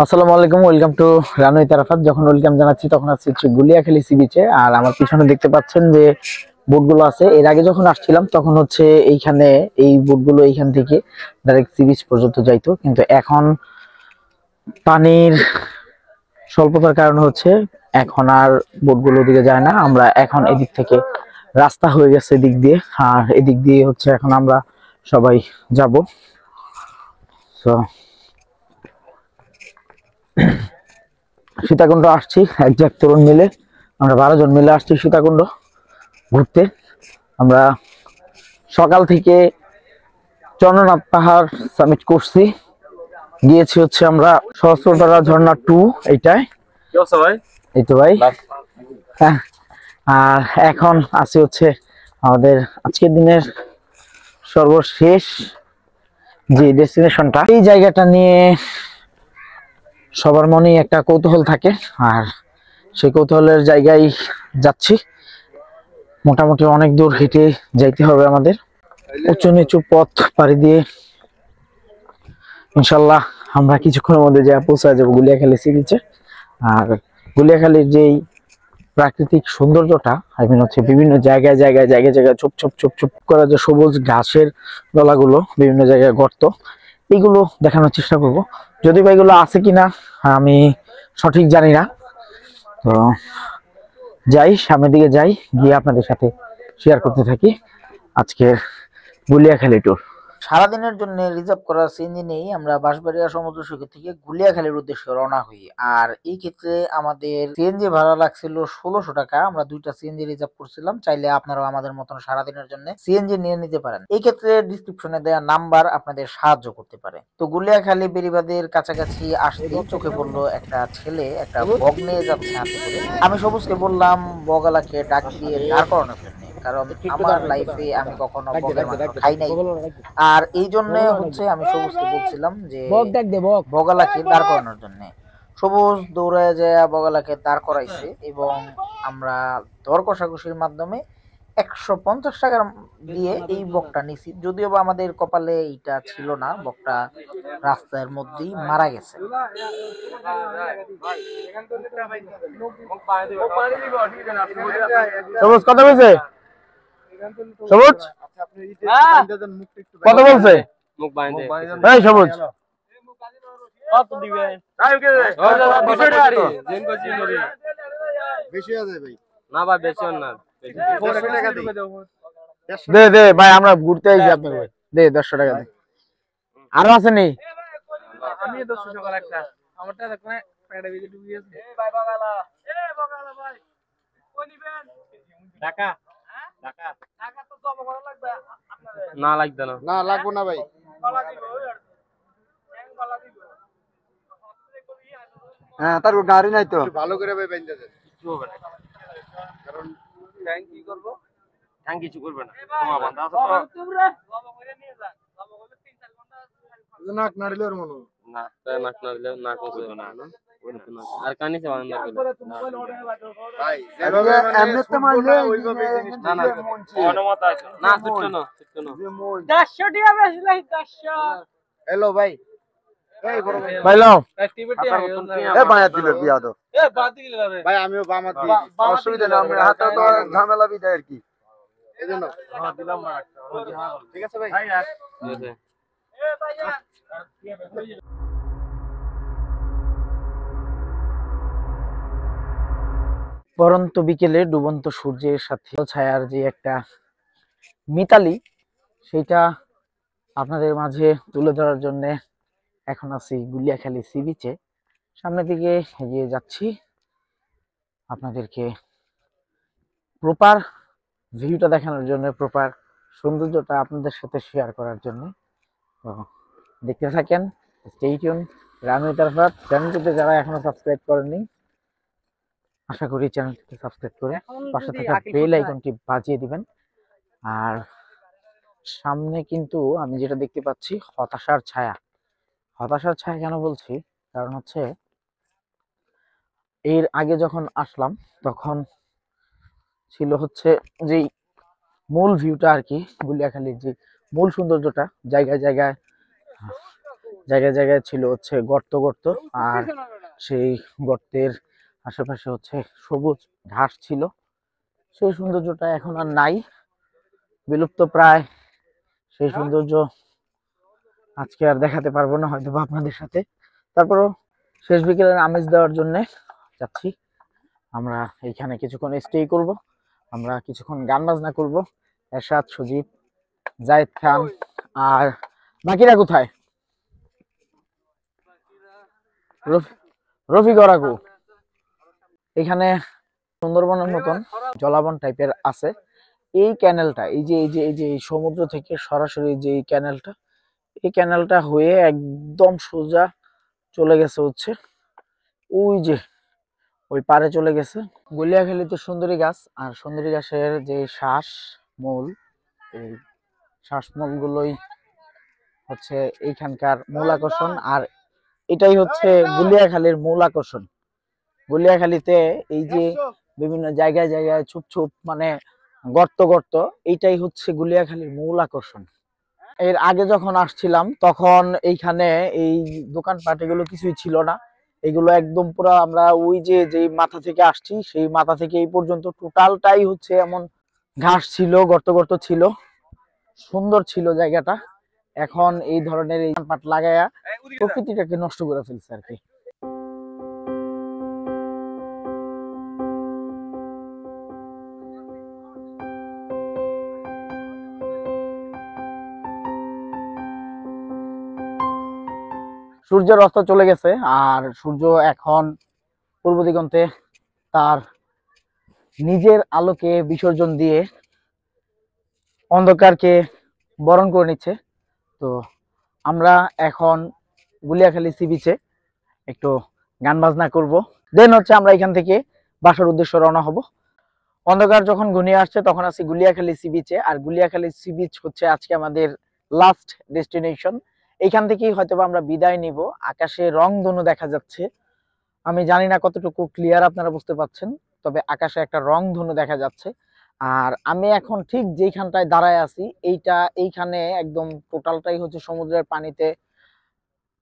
আসসালামু আলাইকুম, welcome to রানুই তারাফাত। যখন ওয়েলকাম জানাচ্ছি তখন আছি গুলিয়াখালী সি বিচে। আর আমার পিছনে দেখতে পাচ্ছেন যে বোটগুলো আছে। এর আগে যখন আসছিলাম তখন হচ্ছে এইখানে এই বোটগুলো এইখান থেকে ডাইরেক্ট সি বিচ পর্যন্ত যাইতো, কিন্তু এখন পানির স্বল্পতার কারণে হচ্ছে এখন আর বোটগুলো দিকে যায় না। আমরা এখন এদিক থেকে রাস্তা হয়ে গেছে এদিক দিয়ে, আর এদিক দিয়ে হচ্ছে এখন আমরা সবাই যাব। তো সীতাকুণ্ড আসছি একজাক তরুণ মিলে, আমরা 12 জন মিলে আসছি সীতাকুণ্ড ঘুরতে। আমরা সকাল থেকে চন্দ্রনাথ পাহাড় সামিট করছি, গিয়েছি হচ্ছে আমরা সহস্রধারা ঝর্ণা 2 এইটাই। এই তো ভাই, হ্যাঁ। আর এখন আছি হচ্ছে আমাদের আজকের দিনের সর্বশেষ যে ডেস্টিনেশনটা, এই জায়গাটা নিয়ে সবার মনেই একটা কৌতূহল থাকে, আর সেই কৌতূহলের জায়গায় যাচ্ছি। মোটামুটি অনেক দূর হেঁটে যাইতে হবে আমাদের, উঁচু নিচু পথ পাড়ি দিয়ে ইনশাল্লাহ আমরা কিছুক্ষণের মধ্যে যা পৌঁছা যাবো গুলিয়াখালী সি বিচে। আর গুলিয়াখালীর যেই প্রাকৃতিক সৌন্দর্যটা, আই মিন হচ্ছে বিভিন্ন জায়গায় জায়গায় জায়গায় জায়গায় ছোপ ছোপ ছোপ ছোপ করা যে সবুজ ঘাসের দলাগুলো, বিভিন্ন জায়গায় গর্ত, এইগুলো দেখানোর চেষ্টা করব। যদি বা এগুলো আছে কিনা আমি সঠিক জানি না। তো যাই, সামনের দিকে যাই, গিয়ে আপনাদের সাথে শেয়ার করতে থাকি আজকের গুলিয়াখালী ট্যুর। সারাদিনের জন্য রিজার্ভ করা সিএনজি নিয়েই আমরা বাঁশবাড়িয়া সমুদ্র সৈকত থেকে গুলিয়াখালীর উদ্দেশ্যে রওনা হই। আর এই ক্ষেত্রে আমাদের সিএনজি ভাড়া লাগছিল 1600 টাকা। আমরা দুইটা সিএনজি রিজার্ভ করছিলাম, চাইলে আপনারাও আমাদের মতন সারাদিনের জন্য সিএনজি নিয়ে নিতে পারেন। এই ক্ষেত্রে ডিসক্রিপশনে দেওয়া নাম্বার আপনাদের সাহায্য করতে পারে। তো গুলিয়াখালী বেড়িবাঁধের কাছাকাছি আসতেই চোখে পড়লো একটা ছেলে একটা বগ নিয়ে যাচ্ছে হাতে করে। আমি সবুজকে বললাম বগালাকে ডাক দিয়ে দাঁড় করানোর জন্য, কারণ আমার লাইফে আমি কখনো বগের মাংস খাই নাই। আর এই জন্য হচ্ছে আমি সবুজকে বলছিলাম যে বগালাকে দাঁড় করানোর জন্য। সবুজ দৌড়ায় যায় বগালাকে দাঁড় করাইছে, এবং আমরা দর কষাকষির মাধ্যমে 150 টাকা দিয়ে এই বকটা নিছি। যদিও বা আমাদের কপালে এইটা ছিল না, বকটা রাস্তার মধ্যেই মারা গেছে। সবুজ কত বলছে? সবুজ কত বলছে? এই সবুজ কত দিবেন? বেশি আছে ভাই। না ভাই বেশি না, দে দে ভাই, আমরা ঘুরতে আইছি আপনার ভাই, দে 100 টাকা দে। আরো আছে নি? আমি 200 টাকা একটা আমারটা দেখো না, পেটে ভিতরে ঢুকে গেছে। এই ভাই বগালা, এই বগালা ভাই কই নিবেন? টাকা টাকা টাকা তো জমা করা লাগবে আপনাদের। না লাগবে না, না লাগবে না ভাই, গলা দিব ব্যাংক গলা দিব। হ্যাঁ, তার গাড়ি নাই তো, ভালো করে ভাই বাইন্দা দেন, কিছু হবে না। কারণ ব্যাংক কি করব? ব্যাংক কিছু করবে না, তোমার বান্দা আছে তো, জমা করে নিয়ে যান। জমা করলে 3-4 ঘন্টা নাক নাড়িলে আর মনে না, তাই নাক নাড়িলে নাক করবে না। আর কানিতে বান্দা করবে ভাই, যেভাবে এমনিতে মারলে ওইভাবে জিনিস না, না অনুমত আছে না, ছুটতো না 150 টাকা বেশি 150। হ্যালো ভাই, এই বড় ভাই লাও অ্যাক্টিভিটি এ বায়া দিল বিয়া দাও, এ বাদ দিলে রে ভাই, আমিও বামা দিই, অসুবিধা না, আমরা হাতে তো ঝামেলা বিদায় আর কি, এজন্য হ্যাঁ দিলাম না একটা। ঠিক আছে ভাই, ঠিক আছে। এ ভাইয়া পরন্ত বিকেলে ডুবন্ত সূর্যের সাথে ছায়ার যে একটা মিতালি, সেটা আপনাদের মাঝে তুলে ধরার জন্য এখন আছি গুলিয়াখালী সি বিচে। সামনের দিকে এগিয়ে যাচ্ছি আপনাদেরকে প্রপার ভিউটা দেখানোর জন্য, প্রপার সৌন্দর্যটা আপনাদের সাথে শেয়ার করার জন্য। তো দেখতে থাকেন, স্টে টিউন। রানুই তারাফাত চ্যানেলটিতে যারা এখনো সাবস্ক্রাইব করেননি, আশা করি চ্যানেলটিকে সাবস্ক্রাইব করে পাশে থাকা বেল আইকনটি বাজিয়ে দিবেন। আর সামনে কিন্তু আমি যেটা দেখতে পাচ্ছি হতাশার ছায়া। হতাশার ছায়া কেন বলছি, কারণ হচ্ছে এর আগে যখন আসলাম তখন ছিল হচ্ছে যেই মূল ভিউটা আর কি, গুলিয়াখালীর যে মূল সৌন্দর্যটা, জায়গায় জায়গায় জায়গায় জায়গায় ছিল হচ্ছে গর্ত গর্ত, আর সেই গর্তের আশেপাশে হচ্ছে সবুজ ঘাস ছিল। সেই সৌন্দর্যটা এখন আর নাই, বিলুপ্ত প্রায়। সেই সৌন্দর্য আজকে আর দেখাতে পারবো না হয়তো বা আপনাদের সাথে। তারপরও শেষ বিকেলের আমেজ দেওয়ার জন্য যাচ্ছি। আমরা এইখানে কিছুক্ষণ স্টে করব, আমরা কিছুক্ষণ গান বাজনা করব। এরশাদ, সজীব, জায়েদ খান আর বাকিরা কোথায়? রফিক ওরাকু। এখানে সুন্দরবনের মতন জলাবন টাইপের আছে। এই ক্যানেলটা, এই যে এই সমুদ্র থেকে সরাসরি যে এই ক্যানেলটা, এই ক্যানেলটা হয়ে একদম সোজা চলে গেছে হচ্ছে ওই যে ওই পারে চলে গেছে। গলিয়াখালীতে সুন্দরী গাছ, আর সুন্দরী গাছের যে শ্বাস মূল, এই শ্বাসমূল গুলোই হচ্ছে এইখানকার মূল আকর্ষণ। আর এটাই হচ্ছে গুলিয়াখালীর মূল আকর্ষণ। গুলিয়াখালীতে এই যে বিভিন্ন জায়গায় জায়গায় ছুপ ছুপ মানে গর্ত গর্ত, এইটাই হচ্ছে গুলিয়াখালীর মূল আকর্ষণ। এর আগে যখন আসছিলাম তখন এইখানে এই দোকানপাট এগুলো কিছুই ছিল না। এগুলো একদম পুরো আমরা ওই যে যেই মাথা থেকে আসছি সেই মাথা থেকে এই পর্যন্ত টোটালটাই হচ্ছে এমন ঘাস ছিল, গর্ত গর্ত ছিল, সুন্দর ছিল জায়গাটা। এখন এই ধরনের এই দোকানপাট লাগায়া প্রকৃতিটাকে নষ্ট করে ফেলছে আর কি। সূর্যের অস্ত চলে গেছে, আর সূর্য এখন পূর্ব দিগন্তে তার নিজের আলোকে বিসর্জন দিয়ে অন্ধকারকে বরণ করে নিচ্ছে। তো আমরা এখন গুলিয়াখালী সি বিচে একটু গান বাজনা করব, দেন হচ্ছে আমরা এখান থেকে বাসার উদ্দেশ্যে রওনা হব। অন্ধকার যখন ঘনিয়ে আসছে তখন আছি গুলিয়াখালী সি বিচে, আর গুলিয়াখালী সি বিচ হচ্ছে আজকে আমাদের লাস্ট ডেস্টিনেশন। এইখান থেকেই হয়তো আমরা বিদায় নিব। আকাশে রংধনু দেখা যাচ্ছে, আমি জানি না কতটুকু ক্লিয়ার আপনারা বুঝতে পাচ্ছেন, তবে আকাশে একটা রংধনু দেখা যাচ্ছে। আর আমি এখন ঠিক যেইখানটায় দাঁড়ায় আছি এইখানে একদম টোটালটাই হচ্ছে সমুদ্রের পানিতে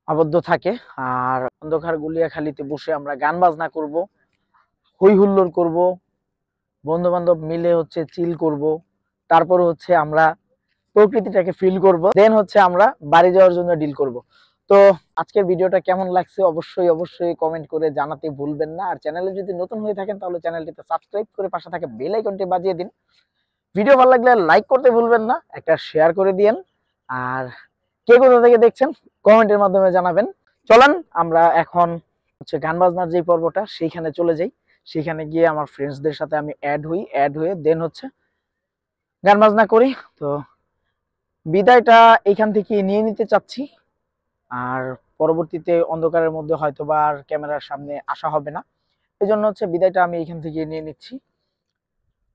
আবদ্ধ থাকে। আর অন্ধকার গুলিয়াখালীতে বসে আমরা গান বাজনা করব, হই হুল্লোড় করব, বন্ধু বান্ধব মিলে হচ্ছে চিল করব, তারপর হচ্ছে আমরা প্রকৃতিটাকে ফিল করব, দেন হচ্ছে আমরা বাড়ি যাওয়ার জন্য ডিল করব। তো আজকের ভিডিওটা কেমন লাগছে অবশ্যই অবশ্যই কমেন্ট করে জানাতে ভুলবেন না। আর চ্যানেলে যদি নতুন হয়ে থাকেন তাহলে চ্যানেলটিতে সাবস্ক্রাইব করে পাশে থাকা বেল আইকনটি বাজিয়ে দিন। ভিডিও ভালো লাগলে লাইক করতে ভুলবেন না, একটা শেয়ার করে দিয়েন। আর কে কোথা থেকে দেখছেন কমেন্টের মাধ্যমে জানাবেন। চলেন আমরা এখন হচ্ছে গান বাজনার যে পর্বটা সেইখানে চলে যাই। সেখানে গিয়ে আমার ফ্রেন্ডসদের সাথে আমি অ্যাড হয়ে দেন হচ্ছে গান বাজনা করি। তো বিদায়টা এখান থেকে নিয়ে নিতে চাচ্ছি, আর পরবর্তীতে অন্ধকারের মধ্যে হয়তো বা আর ক্যামেরার সামনে আসা হবে না, এই জন্য হচ্ছে বিদায়টা আমি এখান থেকে নিয়ে নিচ্ছি।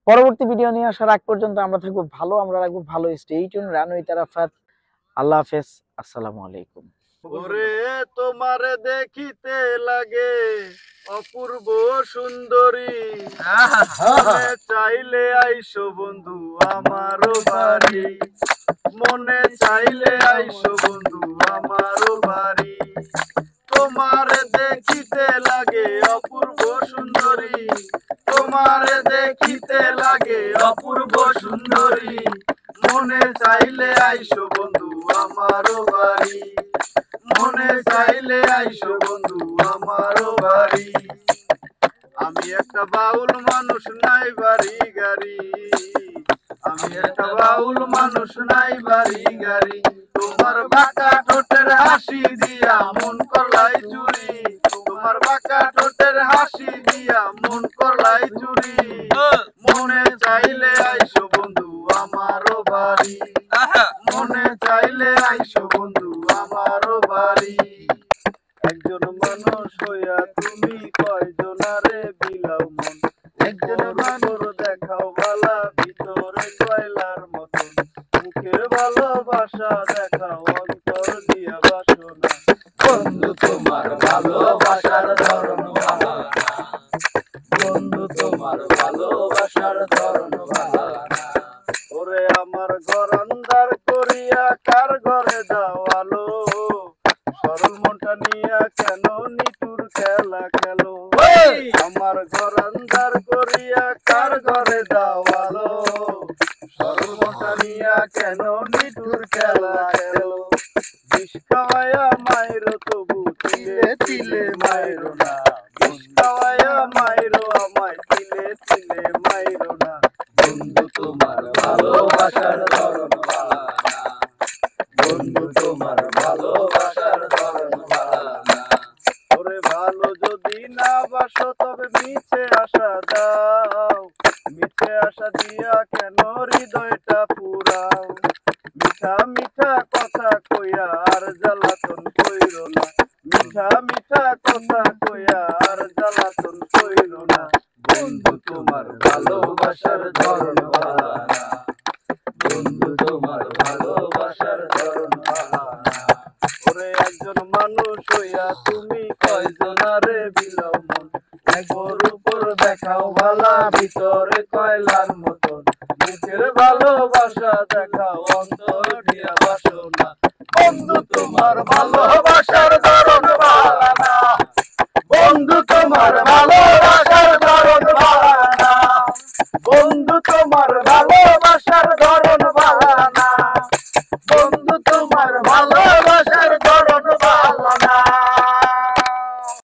পরবর্তী ভিডিও নিয়ে আসার আগ পর্যন্ত আমরা থাকবো ভালো, আমরা রাখবো ভালো। স্টে টিউন, রানওয়ে তারাফাত। আল্লাহ হাফেজ, আসসালামু আলাইকুম। ওরে তোমারে দেখিতে লাগে অপূর্ব সুন্দরী, মনে চাইলে আইসো বন্ধু আমারও বাড়ি, মনে চাইলে আইসো বন্ধু আমারও বাড়ি। তোমারে দেখিতে লাগে অপূর্ব সুন্দরী, তোমারে দেখিতে লাগে অপূর্ব সুন্দরী, মনে চাইলে আইসো বন্ধু আমারও বাড়ি, মনে চাইলে আইসো বন্ধু আমারও বাড়ি। আমি একটা বাউল মানুষ, নাই বাড়ি গাড়ি, আমি একটা বাউল মানুষ, নাই বাড়ি গাড়ি। তোমার বাঁকা ঠোঁটের হাসি দিয়া মন করলাই চুরি, তোমার বাঁকা ঠোঁটের হাসি দিয়া মন করলাই চুরি, মনে চাইলে আইসো বন্ধু আমারও বাড়ি, মনে চাইলে আইসো বন্ধু আমারও বাড়ি। একজন মানুষ হইয়া তুমি কয়জনারে বিলাও মন, একজন মানুষ দেখাও বালা ভিতরে কয়লার মতন, মুখের ভালোবাসা দেখাও অন্তর দিয়া বাসনা, বন্ধু তোমার ভালোবাসার ধরন ভালো না, বন্ধু তোমার ভালোবাসার ধরন ভালো না। ওরে আমার ঘর আন্ধার করিয়া কার ঘরে দাও আলো, নিঠুর খেলা খেলো আমার ঘর আন্ধার করিয়া কার ঘরে দাওয়ালো সর্বটা নিয়া কেন নিঠুর খেলা খেলো বিষ খাওয়াইয়া মাইরো তবু তিলে তিলে মাইরো না বিষ খাওয়াইয়া মাইরো আমায় তিলে তিলে মাইরো না বন্ধু তোমার ভালোবাসার ধরন ভালো না বন্ধু তোমার ভালোবাসার ধরন ভালো না ওরে ভালো যদি না বাসো তবে মিছে আশা দাও মিছে আশা দিয়া কেন হৃদয়টা পুরাও মিঠা মিঠা কথা কইয়া আর জ্বালাতন কইরো না মিঠা মিঠা কথা কইয়া আর জ্বালাতন কইরো না বন্ধু তোমার ভালোবাসার ধরন ভালো না বন্ধু তোমার ভালোবাসার ধরন ভালো না ওরে একজন মানুষ হইয়া তুমি কয়জনারে বিলাও মন একর উপর দেখাও ভালা ভিতরে কয়লার মতন মুখের ভালোবাসা দেখাও অন্তর দিয়া বাসো না বন্ধু তোমার ভালোবাসার ধরন